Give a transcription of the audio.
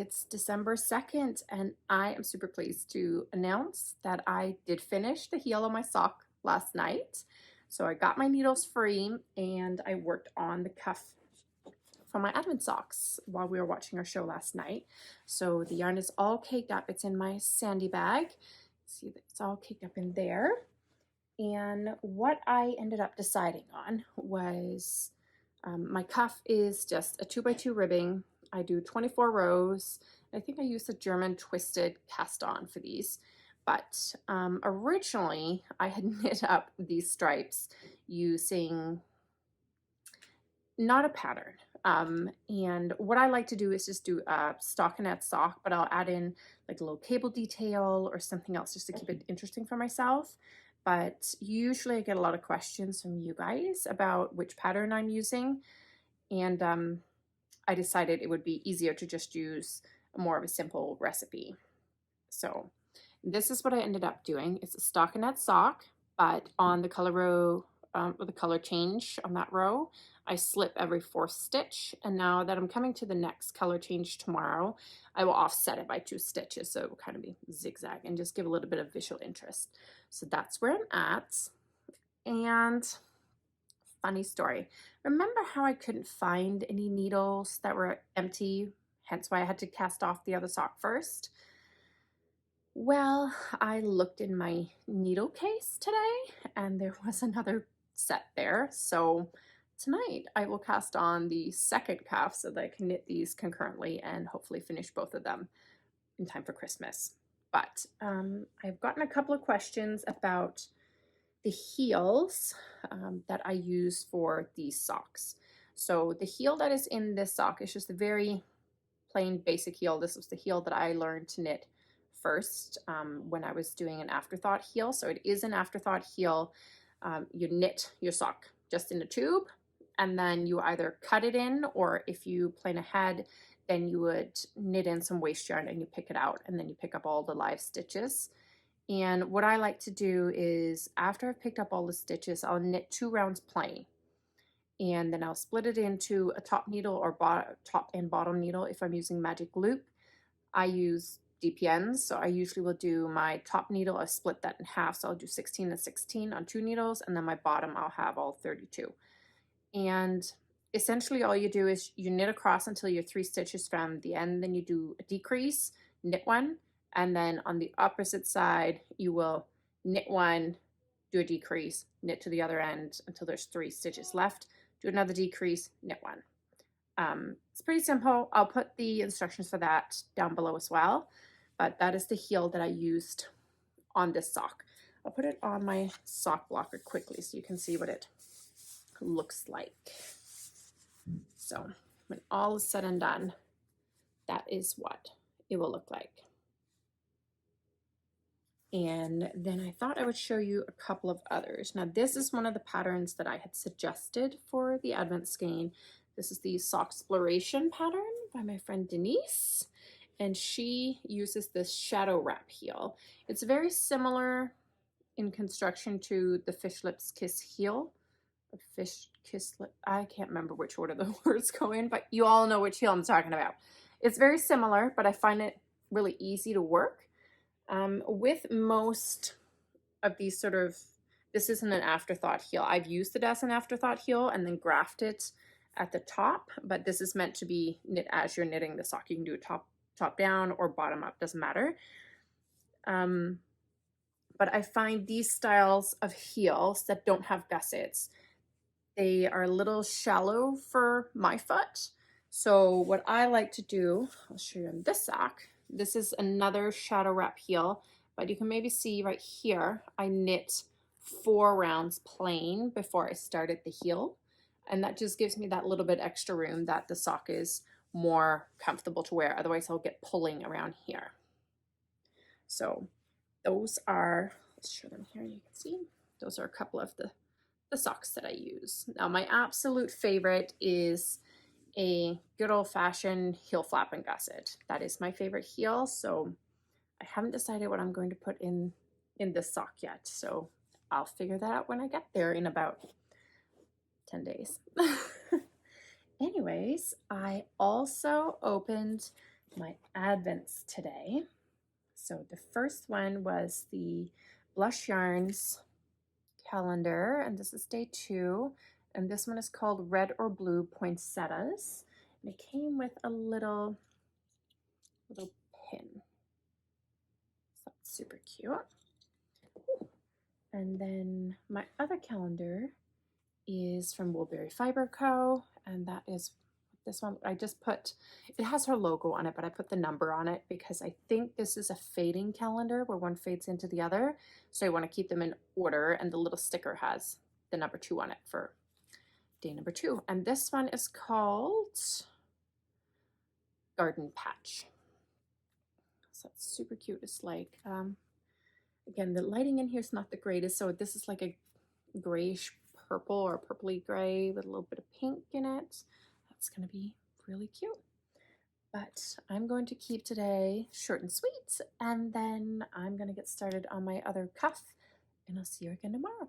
It's December 2nd, and I am super pleased to announce that I did finish the heel of my sock last night. So I got my needles free and I worked on the cuff for my advent socks while we were watching our show last night. So the yarn is all caked up. It's in my sandy bag. See, it's all caked up in there. And what I ended up deciding on was my cuff is just a 2x2 ribbing. I do 24 rows. I think I used a German twisted cast on for these. But originally I had knit up these stripes using not a pattern. And what I like to do is just do a stockinette sock, but I'll add in like a little cable detail or something else just to keep it interesting for myself. But usually I get a lot of questions from you guys about which pattern I'm using. And I decided it would be easier to just use more of a simple recipe. So this is what I ended up doing. It's a stockinette sock, but on the color row, or the color change on that row, I slip every 4th stitch. And now that I'm coming to the next color change tomorrow, I will offset it by 2 stitches. So it will kind of be zigzag and just give a little bit of visual interest. So that's where I'm at. And funny story. Remember how I couldn't find any needles that were empty, hence why I had to cast off the other sock first? Well, I looked in my needle case today and there was another set there. So tonight I will cast on the second cuff so that I can knit these concurrently and hopefully finish both of them in time for Christmas. But I've gotten a couple of questions about the heels that I use for these socks. So the heel that is in this sock is just a very plain basic heel. This was the heel that I learned to knit first when I was doing an afterthought heel. So it is an afterthought heel. You knit your sock just in a tube and then you either cut it in, or if you plan ahead, then you would knit in some waste yarn and you pick it out and then you pick up all the live stitches. And what I like to do is after I've picked up all the stitches, I'll knit 2 rounds plain. And then I'll split it into a top needle or top and bottom needle. If I'm using magic loop, I use DPNs. So I usually will do my top needle, I split that in half. So I'll do 16 and 16 on 2 needles. And then my bottom, I'll have all 32. And essentially all you do is you knit across until you're 3 stitches from the end. Then you do a decrease, knit 1. And then on the opposite side, you will knit 1, do a decrease, knit to the other end until there's 3 stitches left, do another decrease, knit 1. It's pretty simple. I'll put the instructions for that down below as well. But that is the heel that I used on this sock. I'll put it on my sock blocker quickly so you can see what it looks like. So when all is said and done, that is what it will look like. And then I thought I would show you a couple of others. Now this is one of the patterns that I had suggested for the Advent skein. This is the Soxploration pattern by my friend Denise. And she uses this shadow wrap heel. It's very similar in construction to the Fish Lips Kiss heel. Fish Kiss Lip, I can't remember which order the words go in, but you all know which heel I'm talking about. It's very similar, but I find it really easy to work. With most of these sort of, this isn't an afterthought heel. I've used it as an afterthought heel and then graft it at the top, but this is meant to be knit as you're knitting the sock. You can do it top down or bottom up, doesn't matter. But I find these styles of heels that don't have gussets, they are a little shallow for my foot. So what I like to do, I'll show you on this sock. This is another shadow wrap heel, but you can maybe see right here, I knit 4 rounds plain before I started the heel. And that just gives me that little bit extra room that the sock is more comfortable to wear. Otherwise I'll get pulling around here. So those are, let's show them here, you can see, those are a couple of the socks that I use. Now my absolute favorite is a good old-fashioned heel flap and gusset. That is my favorite heel, so I haven't decided what I'm going to put in this sock yet, so I'll figure that out when I get there in about 10 days. Anyways, I also opened my advents today. So the first one was the Blush Yarns calendar, and this is day 2, and this one is called Red or Blue Poinsettias, and it came with a little pin. So that's super cute. And then my other calendar is from Woolberry Fiber Co., and that is this one. I just put, it has her logo on it, but I put the number on it because I think this is a fading calendar where one fades into the other. So I want to keep them in order, and the little sticker has the number 2 on it for day number 2. And this one is called Garden Patch. So it's super cute. It's like, again, the lighting in here is not the greatest. So this is like a grayish purple or purpley gray with a little bit of pink in it. That's going to be really cute. But I'm going to keep today short and sweet, and then I'm going to get started on my other cuff, and I'll see you again tomorrow.